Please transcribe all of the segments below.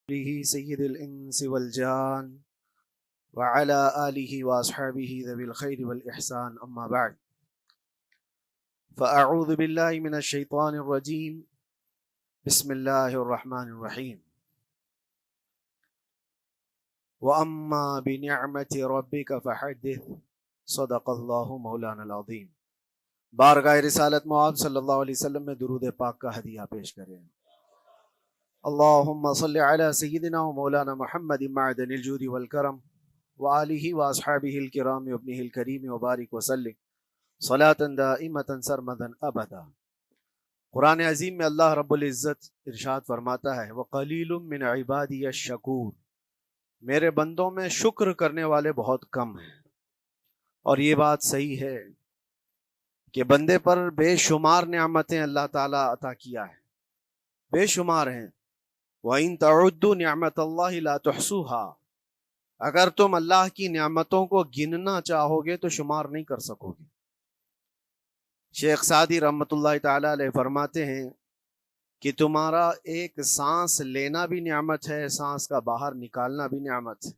سيد الإنس والجان وعلى آله وأصحابه ذوي الخير والإحسان أما بعد فأعوذ بالله من الشيطان الرجيم بسم الله الرحمن الرحيم وأما بنعمة ربك فحدث صدق الله مولانا العظيم۔ بارگاہ رسالت معاذ صلی اللہ علیہ وسلم میں درود پاک کا ہدیہ پیش کریں۔ اللہم صلی علی سیدنا و مولانا محمد معدن الجود والکرم وآلہ واصحابہ الکرام وابنہ الکریم وبارک وسلم صلاة دائمة سرمدا ابدا۔ قرآن عظیم میں اللہ رب العزت ارشاد فرماتا ہے وَقَلِيلٌ مِّنْ عِبَادِيَ الشَّكُورِ، میرے بندوں میں شکر کرنے والے بہت کم ہیں۔ اور یہ بات صحیح ہے کہ بندے پر بے شمار نعمتیں اللہ تعالیٰ عطا کیا ہے، بے شمار ہیں۔ وَإِن تَعُدُّوا نِعْمَتَ اللَّهِ لَا تُحْصُوهَا، اگر تم اللہ کی نعمتوں کو گننا چاہو گے تو شمار نہیں کر سکو گے۔ شیخ سعدی رحمۃ اللہ تعالیٰ علیہ فرماتے ہیں کہ تمہارا ایک سانس لینا بھی نعمت ہے، سانس کا باہر نکالنا بھی نعمت ہے،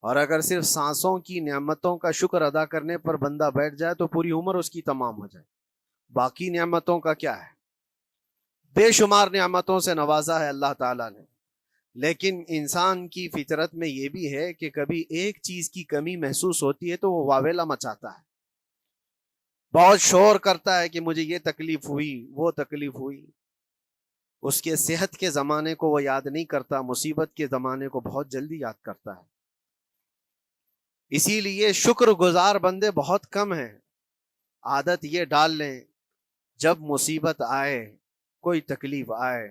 اور اگر صرف سانسوں کی نعمتوں کا شکر ادا کرنے پر بندہ بیٹھ جائے تو پوری عمر اس کی تمام ہو جائے۔ باقی نعمتوں کا کیا ہے؟ بے شمار نعمتوں سے نوازا ہے اللہ تعالیٰ نے، لیکن انسان کی فطرت میں یہ بھی ہے کہ کبھی ایک چیز کی کمی محسوس ہوتی ہے تو وہ واویلا مچاتا ہے، بہت شور کرتا ہے کہ مجھے یہ تکلیف ہوئی، وہ تکلیف ہوئی۔ اس کے صحت کے زمانے کو وہ یاد نہیں کرتا، مصیبت کے زمانے کو بہت جلدی یاد کرتا ہے۔ اسی لیے شکر گزار بندے بہت کم ہیں۔ عادت یہ ڈال لیں جب مصیبت آئے، کوئی تکلیف آئے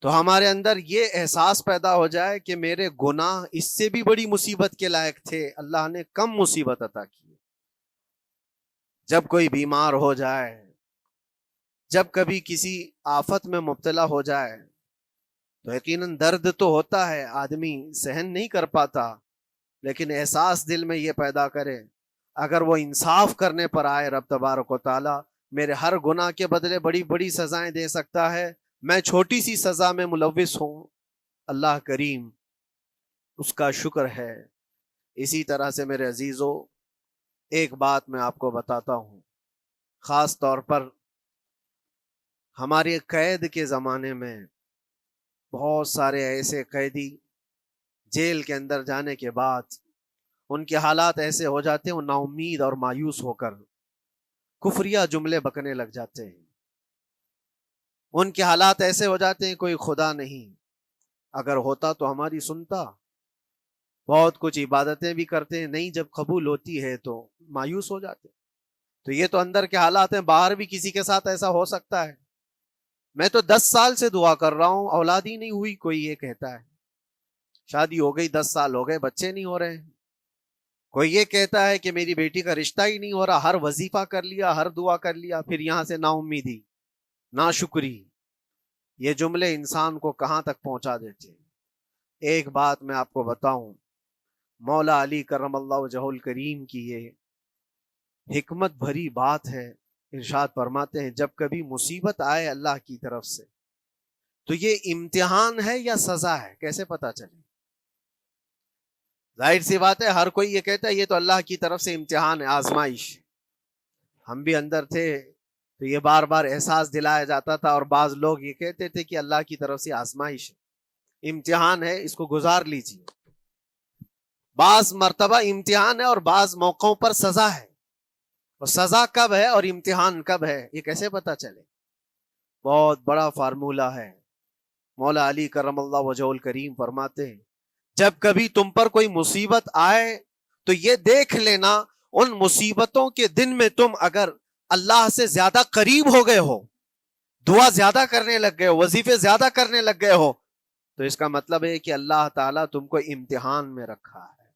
تو ہمارے اندر یہ احساس پیدا ہو جائے کہ میرے گناہ اس سے بھی بڑی مصیبت کے لائق تھے، اللہ نے کم مصیبت عطا کی۔ جب کوئی بیمار ہو جائے، جب کبھی کسی آفت میں مبتلا ہو جائے تو یقیناً درد تو ہوتا ہے، آدمی سہن نہیں کر پاتا، لیکن احساس دل میں یہ پیدا کرے اگر وہ انصاف کرنے پر آئے رب تبارک و تعالی میرے ہر گناہ کے بدلے بڑی بڑی سزائیں دے سکتا ہے، میں چھوٹی سی سزا میں ملوث ہوں، اللہ کریم اس کا شکر ہے۔ اسی طرح سے میرے عزیزو ایک بات میں آپ کو بتاتا ہوں، خاص طور پر ہمارے قید کے زمانے میں بہت سارے ایسے قیدی جیل کے اندر جانے کے بعد ان کے حالات ایسے ہو جاتے ہیں، وہ نا امید اور مایوس ہو کر کفریہ جملے بکنے لگ جاتے ہیں۔ ان کے حالات ایسے ہو جاتے ہیں کوئی خدا نہیں، اگر ہوتا تو ہماری سنتا، بہت کچھ عبادتیں بھی کرتے ہیں، نہیں جب قبول ہوتی ہے تو مایوس ہو جاتے ہیں۔ تو یہ تو اندر کے حالات ہیں، باہر بھی کسی کے ساتھ ایسا ہو سکتا ہے۔ میں تو 10 سال سے دعا کر رہا ہوں، اولاد ہی نہیں ہوئی، کوئی یہ کہتا ہے۔ شادی ہو گئی 10 سال ہو گئے، بچے نہیں ہو رہے ہیں۔ کوئی یہ کہتا ہے کہ میری بیٹی کا رشتہ ہی نہیں ہو رہا، ہر وظیفہ کر لیا، ہر دعا کر لیا، پھر یہاں سے نا امیدی، نا شکری۔ یہ جملے انسان کو کہاں تک پہنچا دیتے ہیں۔ ایک بات میں آپ کو بتاؤں، مولا علی کرم اللہ وجہہ الکریم کی یہ حکمت بھری بات ہے۔ ارشاد فرماتے ہیں جب کبھی مصیبت آئے اللہ کی طرف سے تو یہ امتحان ہے یا سزا ہے، کیسے پتا چلے؟ ظاہر سی بات ہے ہر کوئی یہ کہتا ہے یہ تو اللہ کی طرف سے امتحان ہے، آزمائش۔ ہم بھی اندر تھے تو یہ بار بار احساس دلایا جاتا تھا، اور بعض لوگ یہ کہتے تھے کہ اللہ کی طرف سے آزمائش ہے، امتحان ہے، اس کو گزار لیجیے۔ بعض مرتبہ امتحان ہے اور بعض موقعوں پر سزا ہے، اور سزا کب ہے اور امتحان کب ہے یہ کیسے پتا چلے؟ بہت بڑا فارمولہ ہے۔ مولا علی کرم اللہ وجہہ الکریم فرماتے ہیں جب کبھی تم پر کوئی مصیبت آئے تو یہ دیکھ لینا ان مصیبتوں کے دن میں تم اگر اللہ سے زیادہ قریب ہو گئے ہو، دعا زیادہ کرنے لگ گئے ہو، وظیفے زیادہ کرنے لگ گئے ہو، تو اس کا مطلب ہے کہ اللہ تعالیٰ تم کو امتحان میں رکھا ہے۔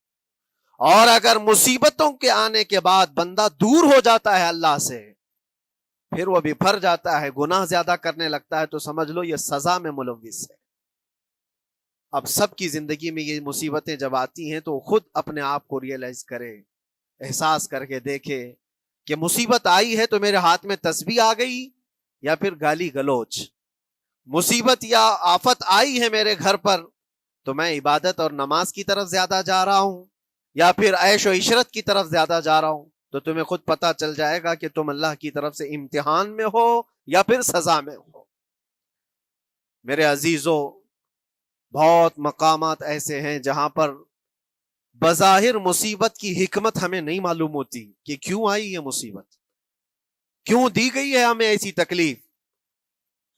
اور اگر مصیبتوں کے آنے کے بعد بندہ دور ہو جاتا ہے اللہ سے، پھر وہ بپھر جاتا ہے، گناہ زیادہ کرنے لگتا ہے، تو سمجھ لو یہ سزا میں ملوث ہے۔ اب سب کی زندگی میں یہ مصیبتیں جب آتی ہیں تو خود اپنے آپ کو ریئلائز کرے، احساس کر کے دیکھے کہ مصیبت آئی ہے تو میرے ہاتھ میں تسبیح آ گئی یا پھر گالی گلوچ۔ مصیبت یا آفت آئی ہے میرے گھر پر تو میں عبادت اور نماز کی طرف زیادہ جا رہا ہوں یا پھر عیش و عشرت کی طرف زیادہ جا رہا ہوں، تو تمہیں خود پتا چل جائے گا کہ تم اللہ کی طرف سے امتحان میں ہو یا پھر سزا میں ہو۔ میرے عزیزو، بہت مقامات ایسے ہیں جہاں پر بظاہر مصیبت کی حکمت ہمیں نہیں معلوم ہوتی کہ کیوں آئی یہ مصیبت، کیوں دی گئی ہے ہمیں ایسی تکلیف۔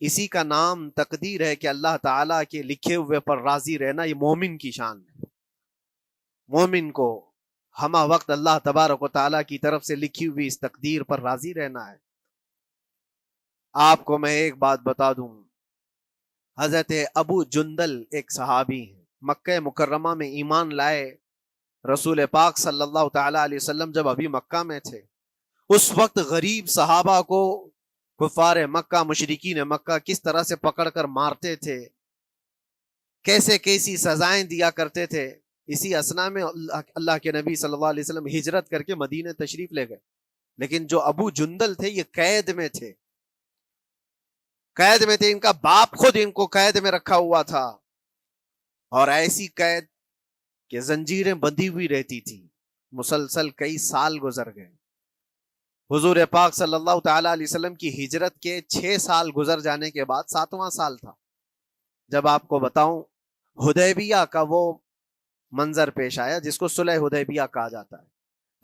اسی کا نام تقدیر ہے کہ اللہ تعالیٰ کے لکھے ہوئے پر راضی رہنا یہ مومن کی شان ہے۔ مومن کو ہمہ وقت اللہ تبارک و تعالیٰ کی طرف سے لکھی ہوئی اس تقدیر پر راضی رہنا ہے۔ آپ کو میں ایک بات بتا دوں، حضرت ابو جندل ایک صحابی ہیں، مکہ مکرمہ میں ایمان لائے۔ رسول پاک صلی اللہ تعالیٰ علیہ وسلم جب ابھی مکہ میں تھے، اس وقت غریب صحابہ کو کفار مکہ، مشرکین مکہ کس طرح سے پکڑ کر مارتے تھے، کیسے کیسی سزائیں دیا کرتے تھے۔ اسی اسنا میں اللہ کے نبی صلی اللہ علیہ وسلم ہجرت کر کے مدینہ تشریف لے گئے، لیکن جو ابو جندل تھے یہ قید میں تھے، قید میں تھے۔ ان کا باپ خود ان کو قید میں رکھا ہوا تھا، اور ایسی قید کہ زنجیریں بندھی ہوئی رہتی تھی، مسلسل کئی سال گزر گئے۔ حضور پاک صلی اللہ تعالی علیہ وسلم کی ہجرت کے 6 سال گزر جانے کے بعد 7واں سال تھا جب آپ کو بتاؤں حدیبیہ کا وہ منظر پیش آیا جس کو صلح حدیبیہ کہا جاتا ہے۔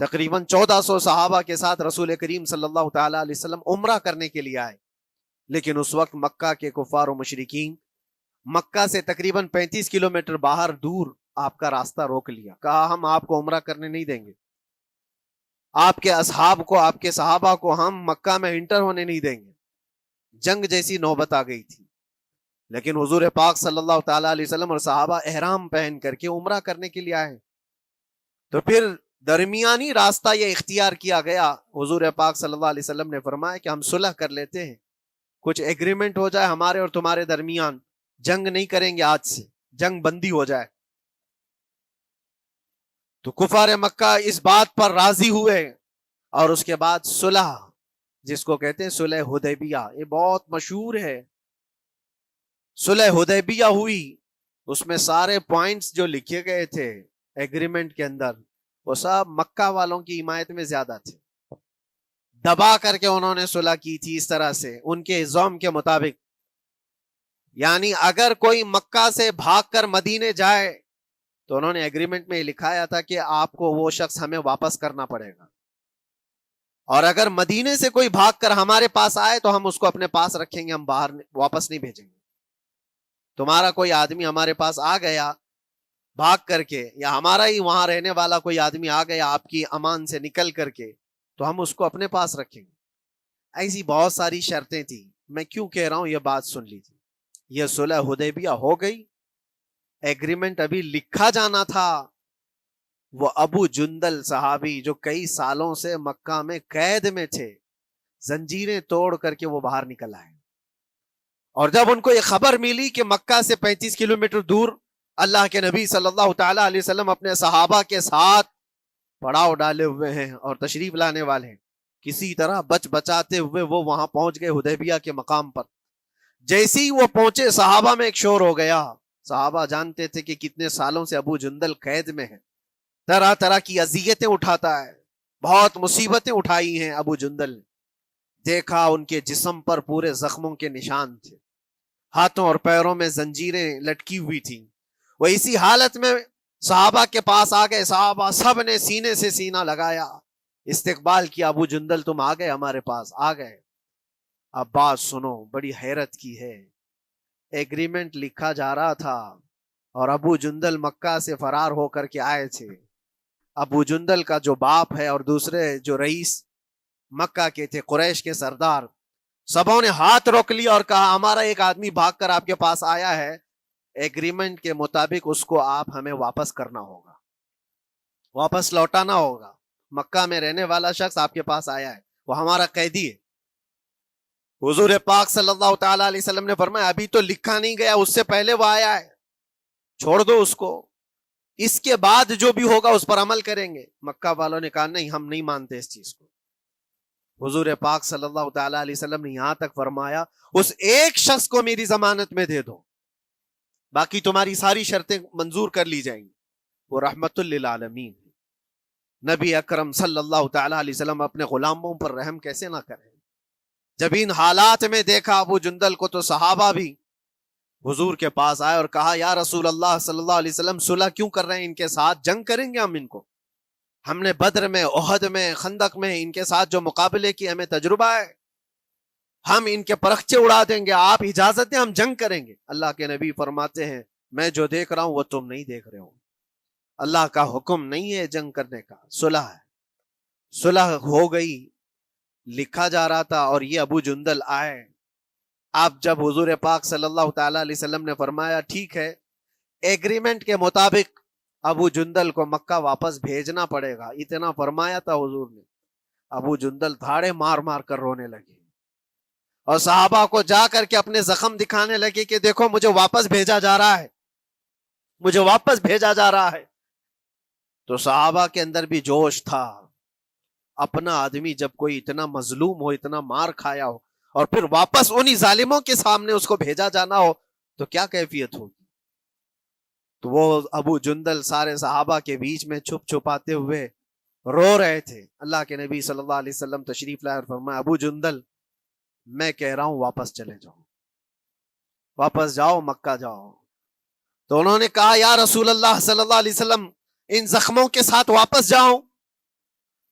تقریباً 1400 صحابہ کے ساتھ رسول کریم صلی اللہ تعالی علیہ وسلم عمرہ کرنے کے لیے آئے، لیکن اس وقت مکہ کے کفار و مشرکین مکہ سے تقریباً 35 کلومیٹر باہر دور آپ کا راستہ روک لیا، کہا ہم آپ کو عمرہ کرنے نہیں دیں گے، آپ کے اصحاب کو، آپ کے صحابہ کو ہم مکہ میں انٹر ہونے نہیں دیں گے۔ جنگ جیسی نوبت آ گئی تھی، لیکن حضور پاک صلی اللہ تعالی علیہ وسلم اور صحابہ احرام پہن کر کے عمرہ کرنے کے لیے آئے، تو پھر درمیانی راستہ یہ اختیار کیا گیا۔ حضور پاک صلی اللہ علیہ وسلم نے فرمایا کہ ہم صلح کر لیتے ہیں، کچھ ایگریمنٹ ہو جائے ہمارے اور تمہارے درمیان، جنگ نہیں کریں گے، آج سے جنگ بندی ہو جائے۔ تو کفار مکہ اس بات پر راضی ہوئے، اور اس کے بعد صلح، جس کو کہتے ہیں صلح حدیبیہ، یہ بہت مشہور ہے۔ صلح حدیبیہ ہوئی، اس میں سارے پوائنٹس جو لکھے گئے تھے ایگریمنٹ کے اندر وہ سب مکہ والوں کی حمایت میں زیادہ تھے، دبا کر کے انہوں نے صلح کی تھی اس طرح سے ان کے الزام کے مطابق۔ یعنی اگر کوئی مکہ سے بھاگ کر مدینے جائے تو انہوں نے ایگریمنٹ میں لکھایا تھا کہ آپ کو وہ شخص ہمیں واپس کرنا پڑے گا، اور اگر مدینے سے کوئی بھاگ کر ہمارے پاس آئے تو ہم اس کو اپنے پاس رکھیں گے، ہم باہر واپس نہیں بھیجیں گے۔ تمہارا کوئی آدمی ہمارے پاس آ گیا بھاگ کر کے، یا ہمارا ہی وہاں رہنے والا کوئی آدمی آ گیا آپ کی امان سے نکل کر کے، تو ہم اس کو اپنے پاس رکھیں گے۔ ایسی بہت ساری شرطیں تھیں۔ میں کیوں کہہ رہا ہوں یہ بات سن لیجیے۔ یہ صلح حدیبیہ ہو گئی، ایگریمنٹ ابھی لکھا جانا تھا۔ وہ ابو جندل صحابی جو کئی سالوں سے مکہ میں قید میں تھے، زنجیریں توڑ کر کے وہ باہر نکل آئے، اور جب ان کو یہ خبر ملی کہ مکہ سے 35 کلومیٹر دور اللہ کے نبی صلی اللہ تعالی علیہ وسلم اپنے صحابہ کے ساتھ پڑاؤ ڈالے ہوئے ہیں اور تشریف لانے والے ہیں، کسی طرح بچ بچاتے ہوئے وہ وہاں پہنچ گئے حدیبیہ کے مقام پر۔ جیسے ہی وہ پہنچے صحابہ میں ایک شور ہو گیا۔ صحابہ جانتے تھے کہ کتنے سالوں سے ابو جندل قید میں ہے، طرح طرح کی اذیتیں اٹھاتا ہے، بہت مصیبتیں اٹھائی ہیں ابو جندل۔ دیکھا ان کے جسم پر پورے زخموں کے نشان تھے، ہاتھوں اور پیروں میں زنجیریں لٹکی ہوئی تھیں۔ وہ اسی حالت میں صحابہ کے پاس آ گئے، صحابہ سب نے سینے سے سینہ لگایا، استقبال کیا، ابو جندل تم آ گئے ہمارے پاس، آ گئے۔ اب بات سنو، بڑی حیرت کی ہے، ایگریمنٹ لکھا جا رہا تھا اور ابو جندل مکہ سے فرار ہو کر کے آئے تھے۔ ابو جندل کا جو باپ ہے اور دوسرے جو رئیس مکہ کے تھے، قریش کے سردار، سبوں نے ہاتھ روک لیا اور کہا ہمارا ایک آدمی بھاگ کر آپ کے پاس آیا ہے، ایگریمنٹ کے مطابق اس کو آپ ہمیں واپس کرنا ہوگا، واپس لوٹانا ہوگا۔ مکہ میں رہنے والا شخص آپ کے پاس آیا ہے، وہ ہمارا قیدی ہے۔ حضور پاک صلی اللہ تعالی علیہ وسلم نے فرمایا ابھی تو لکھا نہیں گیا، اس سے پہلے وہ آیا ہے، چھوڑ دو اس کو، اس کے بعد جو بھی ہوگا اس پر عمل کریں گے۔ مکہ والوں نے کہا نہیں، ہم نہیں مانتے اس چیز کو۔ حضور پاک صلی اللہ تعالی علیہ وسلم نے یہاں تک فرمایا اس ایک شخص کو میری ضمانت میں دے دو، باقی تمہاری ساری شرطیں منظور کر لی جائیں گی، وہ رحمت للعالمین۔ نبی اکرم صلی اللہ تعالی علیہ وسلم اپنے غلاموں پر رحم کیسے نہ کریں؟ جب ان حالات میں دیکھا ابو جندل کو تو صحابہ بھی حضور کے پاس آئے اور کہا یا رسول اللہ صلی اللہ علیہ وسلم صلح کیوں کر رہے ہیں ان کے ساتھ؟ جنگ کریں گے ہم ان کو، ہم نے بدر میں، احد میں، خندق میں ان کے ساتھ جو مقابلے کی ہمیں تجربہ ہے، ہم ان کے پرخچے اڑا دیں گے، آپ اجازت دیں ہم جنگ کریں گے۔ اللہ کے نبی فرماتے ہیں میں جو دیکھ رہا ہوں وہ تم نہیں دیکھ رہے ہو، اللہ کا حکم نہیں ہے جنگ کرنے کا، صلح ہے۔ صلح ہو گئی، لکھا جا رہا تھا، اور یہ ابو جندل آئے۔ آپ جب حضور پاک صلی اللہ تعالی علیہ وسلم نے فرمایا ٹھیک ہے ایگریمنٹ کے مطابق ابو جندل کو مکہ واپس بھیجنا پڑے گا، اتنا فرمایا تھا حضور نے، ابو جندل دھاڑے مار مار کر رونے لگے اور صحابہ کو جا کر کے اپنے زخم دکھانے لگے کہ دیکھو مجھے واپس بھیجا جا رہا ہے، مجھے واپس بھیجا جا رہا ہے۔ تو صحابہ کے اندر بھی جوش تھا، اپنا آدمی جب کوئی اتنا مظلوم ہو، اتنا مار کھایا ہو، اور پھر واپس انہی ظالموں کے سامنے اس کو بھیجا جانا ہو تو کیا کیفیت ہوگی۔ تو وہ ابو جندل سارے صحابہ کے بیچ میں چھپ چھپاتے ہوئے رو رہے تھے۔ اللہ کے نبی صلی اللہ علیہ وسلم تشریف لائے اور فرمایا ابو جندل میں کہہ رہا ہوں واپس چلے جاؤ، واپس جاؤ، مکہ جاؤ۔ تو انہوں نے کہا یا رسول اللہ صلی اللہ علیہ وسلم ان زخموں کے ساتھ واپس جاؤ؟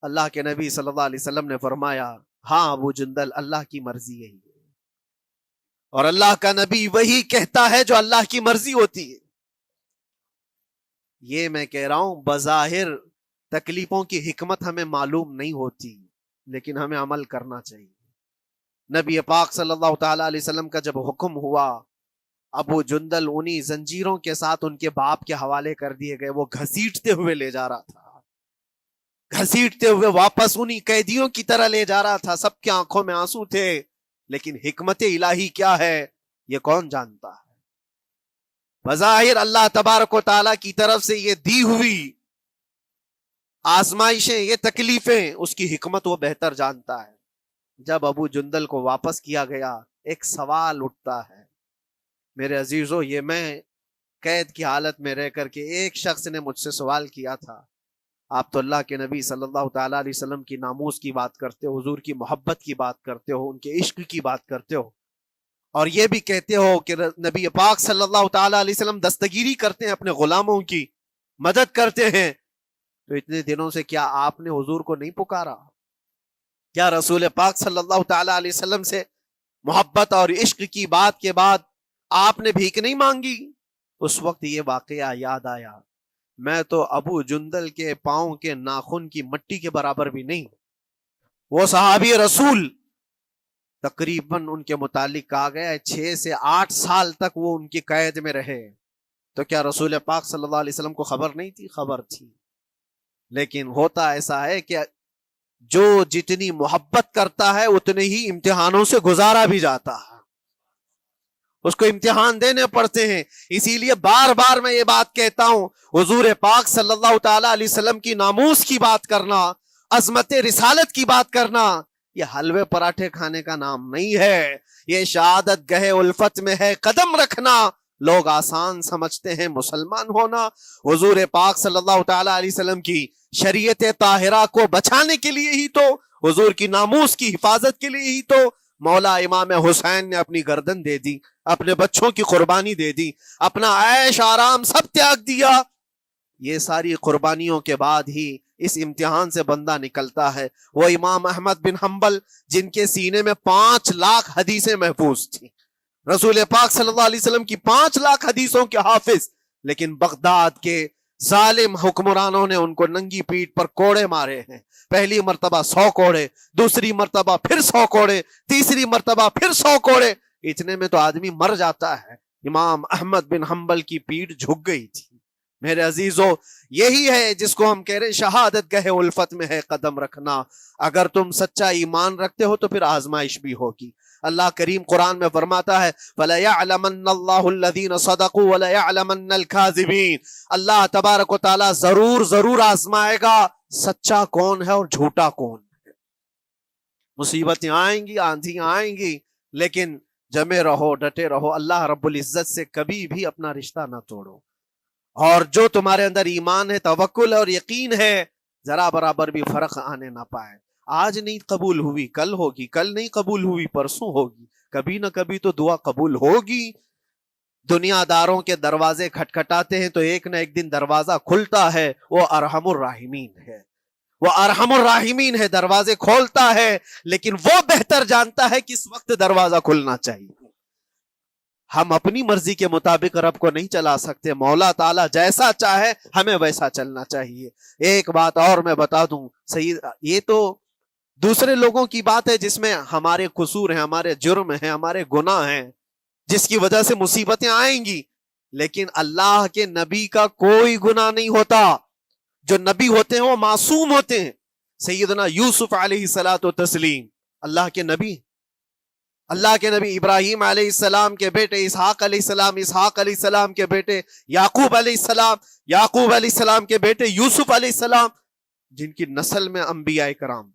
اللہ کے نبی صلی اللہ علیہ وسلم نے فرمایا ہاں ابو جندل اللہ کی مرضی یہی ہے، اور اللہ کا نبی وہی کہتا ہے جو اللہ کی مرضی ہوتی ہے۔ یہ میں کہہ رہا ہوں بظاہر تکلیفوں کی حکمت ہمیں معلوم نہیں ہوتی، لیکن ہمیں عمل کرنا چاہیے۔ نبی پاک صلی اللہ تعالی علیہ وسلم کا جب حکم ہوا، ابو جندل انہی زنجیروں کے ساتھ ان کے باپ کے حوالے کر دیے گئے، وہ گھسیٹتے ہوئے لے جا رہا تھا، گھسیٹتے ہوئے واپس انہی قیدیوں کی طرح لے جا رہا تھا۔ سب کی آنکھوں میں آنسو تھے، لیکن حکمت الہی کیا ہے یہ کون جانتا ہے؟ بظاہر اللہ تبارک و تعالیٰ کی طرف سے یہ دی ہوئی آزمائشیں، یہ تکلیفیں، اس کی حکمت وہ بہتر جانتا ہے۔ جب ابو جندل کو واپس کیا گیا ایک سوال اٹھتا ہے میرے عزیزو، یہ میں قید کی حالت میں رہ کر کے ایک شخص نے مجھ سے سوال کیا تھا، آپ تو اللہ کے نبی صلی اللہ تعالی علیہ وسلم کی ناموس کی بات کرتے ہو، حضور کی محبت کی بات کرتے ہو، ان کے عشق کی بات کرتے ہو، اور یہ بھی کہتے ہو کہ نبی پاک صلی اللہ تعالی علیہ وسلم دستگیری کرتے ہیں، اپنے غلاموں کی مدد کرتے ہیں، تو اتنے دنوں سے کیا آپ نے حضور کو نہیں پکارا؟ کیا رسول پاک صلی اللہ تعالی علیہ وسلم سے محبت اور عشق کی بات کے بعد آپ نے بھیک نہیں مانگی؟ اس وقت یہ واقعہ یاد آیا، میں تو ابو جندل کے پاؤں کے ناخن کی مٹی کے برابر بھی نہیں۔ وہ صحابی رسول تقریباً ان کے متعلق کہا گیا ہے 6 سے 8 سال تک وہ ان کی قید میں رہے، تو کیا رسول پاک صلی اللہ علیہ وسلم کو خبر نہیں تھی؟ خبر تھی، لیکن ہوتا ایسا ہے کہ جو جتنی محبت کرتا ہے اتنے ہی امتحانوں سے گزارا بھی جاتا ہے، اس کو امتحان دینے پڑتے ہیں۔ اسی لیے بار بار میں یہ بات کہتا ہوں، حضور پاک صلی اللہ تعالی علیہ وسلم کی ناموس کی بات کرنا، عظمت رسالت کی بات کرنا، یہ حلوے پراٹھے کھانے کا نام نہیں ہے، یہ شہادت گہے الفت میں ہے قدم رکھنا۔ لوگ آسان سمجھتے ہیں مسلمان ہونا، حضور پاک صلی اللہ تعالی علیہ وسلم کی شریعت طاہرہ کو بچانے کے لیے ہی تو، حضور کی ناموس کی حفاظت کے لیے ہی تو مولا امام حسین نے اپنی گردن دے دی، اپنے بچوں کی قربانی دے دی، اپنا عیش آرام سب تیاگ دیا۔ یہ ساری قربانیوں کے بعد ہی اس امتحان سے بندہ نکلتا ہے۔ وہ امام احمد بن حنبل جن کے سینے میں 5 لاکھ حدیثیں محفوظ تھیں، رسول پاک صلی اللہ علیہ وسلم کی 5 لاکھ حدیثوں کے حافظ، لیکن بغداد کے ظالم حکمرانوں نے ان کو ننگی پیٹھ پر کوڑے مارے ہیں، پہلی مرتبہ 100 کوڑے، دوسری مرتبہ پھر 100 کوڑے، تیسری مرتبہ پھر 100 کوڑے، اتنے میں تو آدمی مر جاتا ہے۔ امام احمد بن حنبل کی پیٹھ جھک گئی تھی۔ میرے عزیزو، یہی ہے جس کو ہم کہہ رہے شہادت گہے الفت میں ہے قدم رکھنا۔ اگر تم سچا ایمان رکھتے ہو تو پھر آزمائش بھی ہوگی۔ اللہ کریم قرآن میں فرماتا ہے وَلَيَعْلَمَنَّ اللَّهُ الَّذِينَ صَدَقُوا وَلَيَعْلَمَنَّ الْكَاذِبِينَ۔ اللہ تبارک و تعالیٰ ضرور آزمائے گا سچا کون ہے اور جھوٹا کون ہے۔ مصیبتیں آئیں گی، آندھیاں آئیں گی، لیکن جمے رہو، ڈٹے رہو، اللہ رب العزت سے کبھی بھی اپنا رشتہ نہ توڑو. اور جو تمہارے اندر ایمان ہے، توکل اور یقین ہے، ذرا برابر بھی فرق آنے نہ پائے. آج نہیں قبول ہوئی کل ہوگی، کل نہیں قبول ہوئی پرسوں ہوگی، کبھی نہ کبھی تو دعا قبول ہوگی. دنیا داروں کے دروازے کھٹکھٹاتے ہیں تو ایک نہ ایک دن دروازہ کھلتا ہے. وہ ارحم الراحمین ہے، وہ ارحم الراحمین ہے، دروازے کھولتا ہے، لیکن وہ بہتر جانتا ہے کس وقت دروازہ کھلنا چاہیے. ہم اپنی مرضی کے مطابق رب کو نہیں چلا سکتے. مولا تعالیٰ جیسا چاہے ہمیں ویسا چلنا چاہیے. ایک بات اور میں بتا دوں سید، یہ تو دوسرے لوگوں کی بات ہے جس میں ہمارے قصور ہیں، ہمارے جرم ہیں، ہمارے گناہ ہیں، جس کی وجہ سے مصیبتیں آئیں گی. لیکن اللہ کے نبی کا کوئی گناہ نہیں ہوتا. جو نبی ہوتے ہیں وہ معصوم ہوتے ہیں. سیدنا یوسف علیہ الصلوۃ والتسلیم اللہ کے نبی، اللہ کے نبی ابراہیم علیہ السلام کے بیٹے اسحاق علیہ السلام، اسحاق علیہ السلام کے بیٹے یعقوب علیہ السلام، یعقوب علیہ السلام کے بیٹے یوسف علیہ السلام، جن کی نسل میں انبیاء کرام،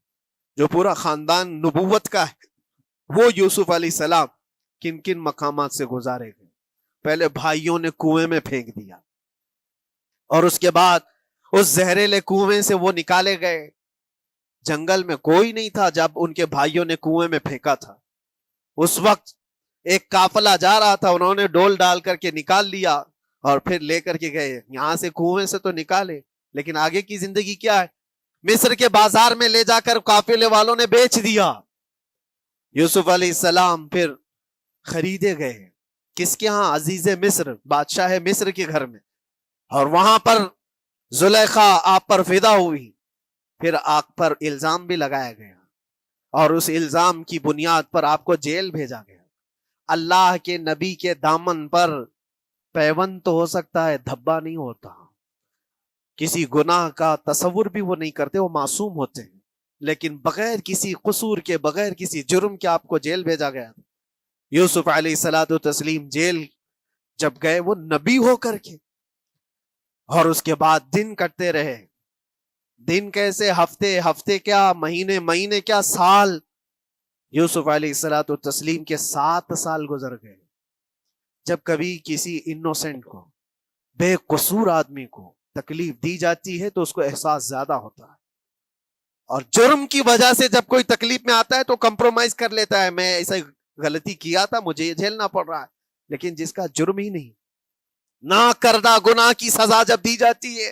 جو پورا خاندان نبوت کا ہے، وہ یوسف علیہ السلام کن کن مقامات سے گزارے گئے. پہلے بھائیوں نے کنویں میں پھینک دیا، اور اس کے بعد اس زہریلے کنویں سے وہ نکالے گئے. جنگل میں کوئی نہیں تھا جب ان کے بھائیوں نے کنویں میں پھینکا تھا. اس وقت ایک قافلہ جا رہا تھا، انہوں نے ڈول ڈال کر کے نکال لیا اور پھر لے کر کے گئے. یہاں سے کنویں سے تو نکالے، لیکن آگے کی زندگی کیا ہے؟ مصر کے بازار میں لے جا کر قافلے والوں نے بیچ دیا. یوسف علیہ السلام پھر خریدے گئے. کس کے ہاں؟ عزیز مصر، بادشاہ مصر کے گھر میں. اور وہاں پر زلیخا آپ پر فدا ہوئی. پھر آپ پر الزام بھی لگایا گیا، اور اس الزام کی بنیاد پر آپ کو جیل بھیجا گیا. اللہ کے نبی کے دامن پر پیوند تو ہو سکتا ہے، دھبا نہیں ہوتا. کسی گناہ کا تصور بھی وہ نہیں کرتے، وہ معصوم ہوتے ہیں. لیکن بغیر کسی قصور کے، بغیر کسی جرم کے آپ کو جیل بھیجا گیا. یوسف علیہ الصلوۃ والتسلیم جیل جب گئے، وہ نبی ہو کر کے، اور اس کے بعد دن کٹتے رہے. دن کیسے؟ ہفتے، ہفتے کیا مہینے، مہینے کیا سال. یوسف علیہ الصلوۃ والتسلیم کے 7 سال گزر گئے. جب کبھی کسی انوسنٹ کو، بے قصور آدمی کو تکلیف دی جاتی ہے تو اس کو احساس زیادہ ہوتا ہے. اور جرم کی وجہ سے جب کوئی تکلیف میں آتا ہے تو کمپرومائز کر لیتا ہے، میں ایسا غلطی کیا تھا، مجھے یہ جھیلنا پڑ رہا ہے. لیکن جس کا جرم ہی نہیں، نہ کردہ گناہ کی سزا جب دی جاتی ہے،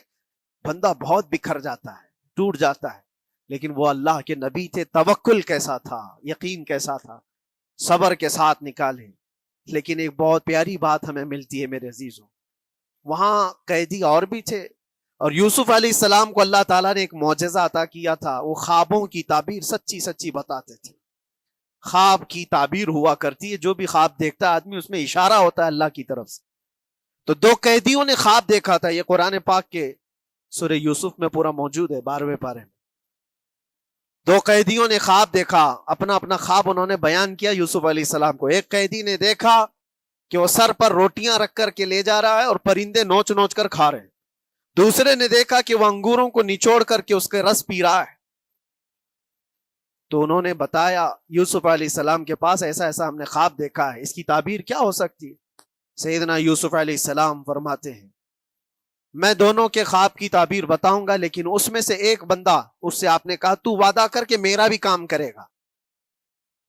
بندہ بہت بکھر جاتا ہے، ٹوٹ جاتا ہے. لیکن وہ اللہ کے نبی تھے. توکل کیسا تھا، یقین کیسا تھا، صبر کے ساتھ نکالے. لیکن ایک بہت پیاری بات ہمیں ملتی ہے میرے عزیزوں، وہاں قیدی اور بھی تھے، اور یوسف علیہ السلام کو اللہ تعالیٰ نے ایک معجزہ عطا کیا تھا. وہ خوابوں کی تعبیر سچی سچی بتاتے تھے. خواب کی تعبیر ہوا کرتی ہے، جو بھی خواب دیکھتا ہے آدمی، اس میں اشارہ ہوتا ہے اللہ کی طرف سے. تو 2 قیدیوں نے خواب دیکھا تھا. یہ قرآن پاک کے سورہ یوسف میں پورا موجود ہے، 12ویں پارے میں. 2 قیدیوں نے خواب دیکھا، اپنا اپنا خواب انہوں نے بیان کیا یوسف علیہ السلام کو. ایک قیدی نے دیکھا کہ وہ سر پر روٹیاں رکھ کر کے لے جا رہا ہے اور پرندے نوچ نوچ کر کھا رہے ہیں. دوسرے نے دیکھا کہ وہ انگوروں کو نچوڑ کر کے اس کے رس پی رہا ہے. تو انہوں نے بتایا یوسف علیہ السلام کے پاس، ایسا ایسا ہم نے خواب دیکھا ہے، اس کی تعبیر کیا ہو سکتی ہے؟ سیدنا یوسف علیہ السلام فرماتے ہیں، میں دونوں کے خواب کی تعبیر بتاؤں گا، لیکن اس میں سے ایک بندہ، اس سے آپ نے کہا تو وعدہ کر کے میرا بھی کام کرے گا،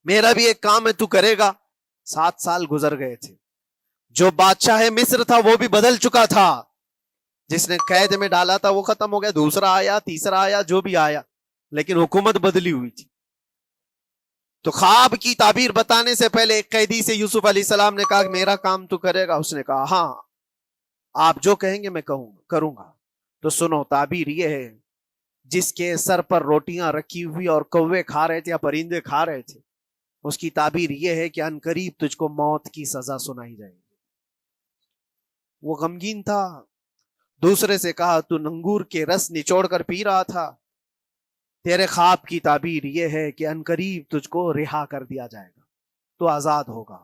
میرا بھی ایک کام ہے تو کرے گا. 7 سال گزر گئے تھے. جو بادشاہ مصر تھا وہ بھی بدل چکا تھا. جس نے قید میں ڈالا تھا وہ ختم ہو گیا، دوسرا آیا، تیسرا آیا، جو بھی آیا، لیکن حکومت بدلی ہوئی تھی. تو خواب کی تعبیر بتانے سے پہلے ایک قیدی سے یوسف علیہ السلام نے کہا کہ میرا کام تو کرے گا. اس نے کہا ہاں، آپ جو کہیں گے میں کروں گا. تو سنو، تعبیر یہ ہے، جس کے سر پر روٹیاں رکھی ہوئی اور کوے کھا رہے تھے یا پرندے کھا رہے تھے، اس کی تعبیر یہ ہے کہ ان قریب تجھ کو موت کی سزا سنائی جائے گی. وہ غمگین تھا. دوسرے سے کہا تو انگور کے رس نچوڑ کر پی رہا تھا، تیرے خواب کی تعبیر یہ ہے کہ ان قریب تجھ کو رہا کر دیا جائے گا، تو آزاد ہوگا.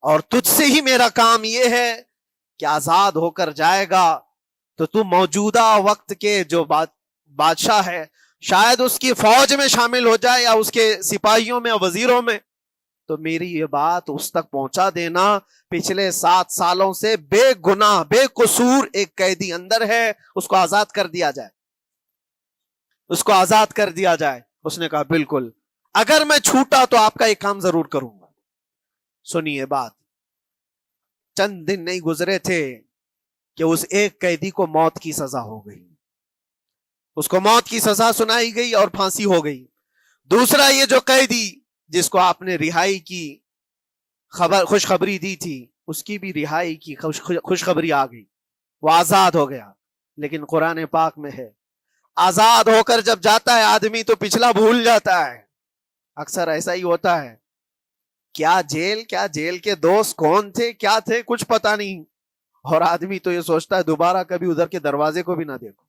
اور تجھ سے ہی میرا کام یہ ہے کہ آزاد ہو کر جائے گا تو موجودہ وقت کے جو بادشاہ ہے، شاید اس کی فوج میں شامل ہو جائے یا اس کے سپاہیوں میں یا وزیروں میں، تو میری یہ بات اس تک پہنچا دینا، پچھلے 7 سالوں سے بے گناہ بے قصور ایک قیدی اندر ہے، اس کو آزاد کر دیا جائے، اس کو آزاد کر دیا جائے۔ اس نے کہا بالکل، اگر میں چھوٹا تو آپ کا ایک کام ضرور کروں گا۔ سنیے بات، چند دن نہیں گزرے تھے کہ اس ایک قیدی کو موت کی سزا ہو گئی، اس کو موت کی سزا سنائی گئی اور پھانسی ہو گئی۔ دوسرا یہ جو قیدی جس کو آپ نے رہائی کی خوشخبری دی تھی، اس کی بھی رہائی کی خوشخبری آ گئی، وہ آزاد ہو گیا۔ لیکن قرآن پاک میں ہے، آزاد ہو کر جب جاتا ہے آدمی تو پچھلا بھول جاتا ہے۔ اکثر ایسا ہی ہوتا ہے، کیا جیل کے دوست کون تھے کیا تھے کچھ پتا نہیں، اور آدمی تو یہ سوچتا ہے دوبارہ کبھی ادھر کے دروازے کو بھی نہ دیکھو۔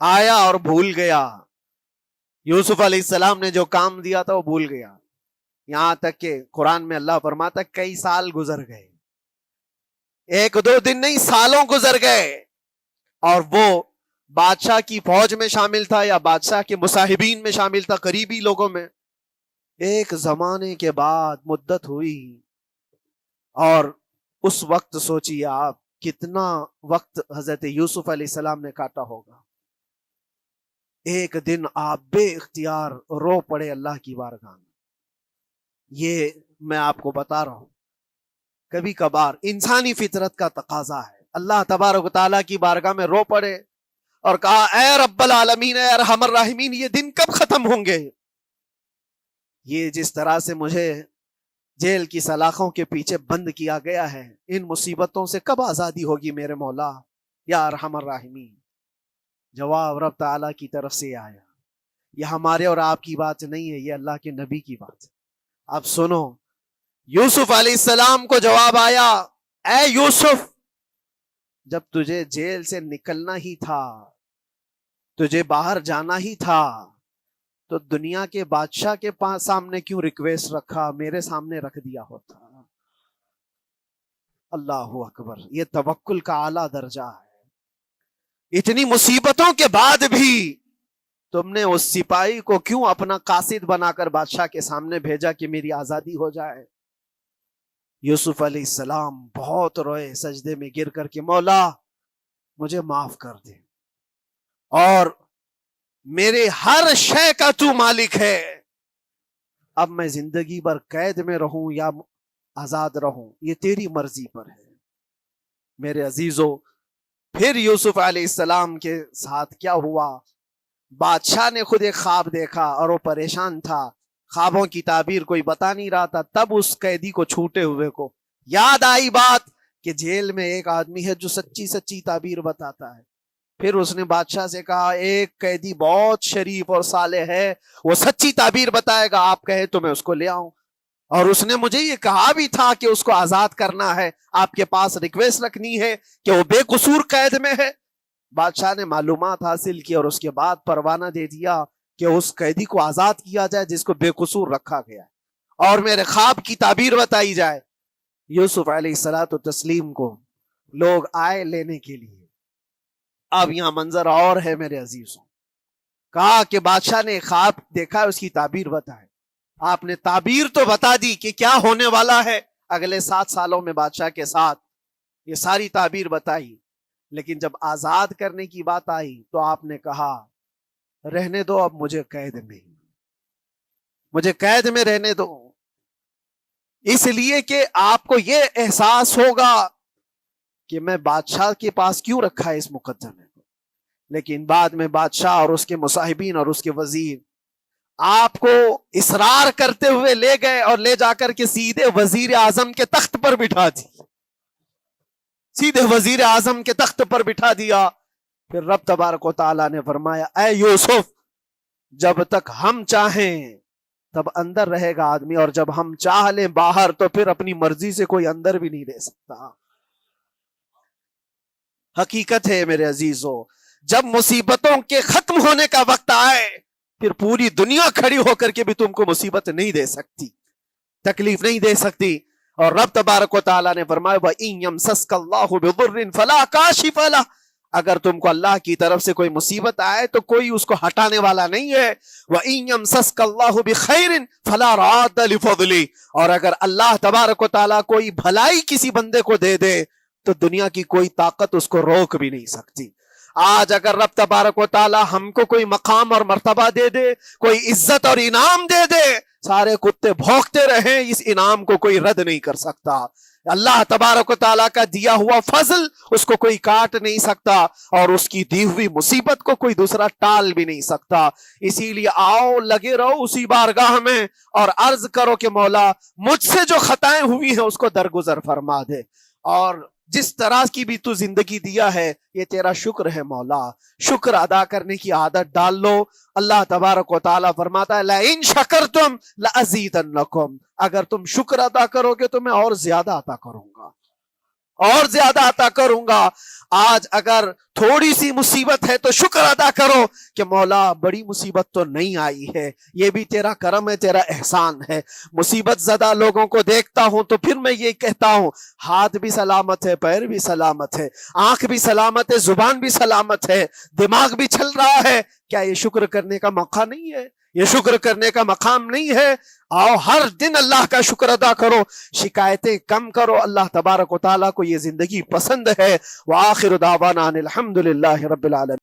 آیا اور بھول گیا، یوسف علیہ السلام نے جو کام دیا تھا وہ بھول گیا، یہاں تک کہ قرآن میں اللہ فرماتا کئی سال گزر گئے، 1-2 دن نہیں، سالوں گزر گئے، اور وہ بادشاہ کی فوج میں شامل تھا یا بادشاہ کے مصاحبین میں شامل تھا، قریبی لوگوں میں۔ ایک زمانے کے بعد مدت ہوئی، اور اس وقت سوچیے آپ کتنا وقت حضرت یوسف علیہ السلام نے کاٹا ہوگا۔ ایک دن آپ بے اختیار رو پڑے اللہ کی بارگاہ میں۔ یہ میں آپ کو بتا رہا ہوں، کبھی کبھار انسانی فطرت کا تقاضا ہے، اللہ تبارک و تعالیٰ کی بارگاہ میں رو پڑے اور کہا اے رب العالمین، اے ارحم الراحمین، یہ دن کب ختم ہوں گے؟ یہ جس طرح سے مجھے جیل کی سلاخوں کے پیچھے بند کیا گیا ہے، ان مصیبتوں سے کب آزادی ہوگی میرے مولا یا ارحم الراحمین؟ جواب رب تعالیٰ کی طرف سے آیا، یہ ہمارے اور آپ کی بات نہیں ہے، یہ اللہ کے نبی کی بات ہے۔ اب سنو، یوسف علیہ السلام کو جواب آیا، اے یوسف، جب تجھے جیل سے نکلنا ہی تھا، تجھے باہر جانا ہی تھا، تو دنیا کے بادشاہ کے سامنے کیوں ریکویسٹ رکھا، میرے سامنے رکھ دیا ہوتا۔ اللہ اکبر، یہ توکل کا اعلیٰ درجہ ہے۔ اتنی مصیبتوں کے بعد بھی تم نے اس سپاہی کو کیوں اپنا قاصد بنا کر بادشاہ کے سامنے بھیجا کہ میری آزادی ہو جائے؟ یوسف علیہ السلام بہت روئے، سجدے میں گر کر کے مولا مجھے معاف کر دے، اور میرے ہر شے کا تو مالک ہے، اب میں زندگی بھر قید میں رہوں یا آزاد رہوں یہ تیری مرضی پر ہے۔ میرے عزیزو، پھر یوسف علیہ السلام کے ساتھ کیا ہوا؟ بادشاہ نے خود ایک خواب دیکھا اور وہ پریشان تھا، خوابوں کی تعبیر کوئی بتا نہیں رہا تھا۔ تب اس قیدی کو چھوٹے ہوئے کو یاد آئی بات کہ جیل میں ایک آدمی ہے جو سچی سچی تعبیر بتاتا ہے۔ پھر اس نے بادشاہ سے کہا ایک قیدی بہت شریف اور صالح ہے، وہ سچی تعبیر بتائے گا، آپ کہے تو میں اس کو لے آؤں۔ اور اس نے مجھے یہ کہا بھی تھا کہ اس کو آزاد کرنا ہے، آپ کے پاس ریکویسٹ رکھنی ہے کہ وہ بے قصور قید میں ہے۔ بادشاہ نے معلومات حاصل کی اور اس کے بعد پروانہ دے دیا کہ اس قیدی کو آزاد کیا جائے جس کو بے قصور رکھا گیا ہے، اور میرے خواب کی تعبیر بتائی جائے۔ یوسف علیہ الصلوۃ والتسلیم کو لوگ آئے لینے کے لیے۔ اب یہاں منظر اور ہے میرے عزیزوں، کہا کہ بادشاہ نے خواب دیکھا ہے، اس کی تعبیر بتائے۔ آپ نے تعبیر تو بتا دی کہ کیا ہونے والا ہے اگلے 7 سالوں میں بادشاہ کے ساتھ، یہ ساری تعبیر بتائی، لیکن جب آزاد کرنے کی بات آئی تو آپ نے کہا رہنے دو، اب مجھے قید میں رہنے دو، اس لیے کہ آپ کو یہ احساس ہوگا کہ میں بادشاہ کے پاس کیوں رکھا ہے اس مقدمے کو۔ لیکن بعد میں بادشاہ اور اس کے مصاحبین اور اس کے وزیر آپ کو اصرار کرتے ہوئے لے گئے اور لے جا کر کے سیدھے وزیر اعظم کے تخت پر بٹھا دی، سیدھے وزیر اعظم کے تخت پر بٹھا دیا۔ پھر رب تبارک و تعالیٰ نے فرمایا اے یوسف، جب تک ہم چاہیں تب اندر رہے گا آدمی، اور جب ہم چاہ لیں باہر تو پھر اپنی مرضی سے کوئی اندر بھی نہیں رہ سکتا۔ حقیقت ہے میرے عزیزو، جب مصیبتوں کے ختم ہونے کا وقت آئے پھر پوری دنیا کھڑی ہو کر کے بھی تم کو مصیبت نہیں دے سکتی، تکلیف نہیں دے سکتی۔ اور رب تبارک و تعالیٰ نے فرمایا وَإِن يَمْسَسْكَ اللَّهُ بِضُرٍّ فَلَا كَاشِفَ لَهُ، اگر تم کو اللہ کی طرف سے کوئی مصیبت آئے تو کوئی اس کو ہٹانے والا نہیں ہے. وَإِن يَمْسَسْكَ اللَّهُ بِخَيْرٍ فَلَا رَادَّ لِفَضْلِهِ، اور اگر اللہ تبارک و تعالیٰ کوئی بھلائی کسی بندے کو دے دے تو دنیا کی کوئی طاقت اس کو روک بھی نہیں سکتی. آج اگر رب تبارک و تعالیٰ ہم کو کوئی مقام اور مرتبہ دے دے، کوئی عزت اور انعام دے دے، سارے کتے بھونکتے رہیں، اس انعام کو کوئی رد نہیں کر سکتا. اللہ تبارک و تعالیٰ کا دیا ہوا فضل اس کو کوئی کاٹ نہیں سکتا، اور اس کی دی ہوئی مصیبت کو کوئی دوسرا ٹال بھی نہیں سکتا. اسی لیے آؤ لگے رہو اسی بارگاہ میں اور عرض کرو کہ مولا مجھ سے جو خطائیں ہوئی ہیں اس کو درگزر فرما دے، اور جس طرح کی بھی تو زندگی دیا ہے یہ تیرا شکر ہے مولا. شکر ادا کرنے کی عادت ڈال لو. اللہ تبارک و تعالیٰ فرماتا ہے لَإِن شَكَرْتُمْ لَأَزِيدَنَّكُمْ، اگر تم شکر ادا کرو گے تو میں اور زیادہ عطا کروں گا، اور زیادہ عطا کروں گا. آج اگر تھوڑی سی مصیبت ہے تو شکر ادا کرو کہ مولا بڑی مصیبت تو نہیں آئی ہے، یہ بھی تیرا کرم ہے، تیرا احسان ہے. مصیبت زدہ لوگوں کو دیکھتا ہوں تو پھر میں یہ کہتا ہوں ہاتھ بھی سلامت ہے، پیر بھی سلامت ہے، آنکھ بھی سلامت ہے، زبان بھی سلامت ہے، دماغ بھی چل رہا ہے. کیا یہ شکر کرنے کا موقع نہیں ہے؟ یہ شکر کرنے کا مقام نہیں ہے؟ آؤ ہر دن اللہ کا شکر ادا کرو، شکایتیں کم کرو. اللہ تبارک و تعالیٰ کو یہ زندگی پسند ہے. وآخر دعوانا ان الحمد للہ رب العالمین.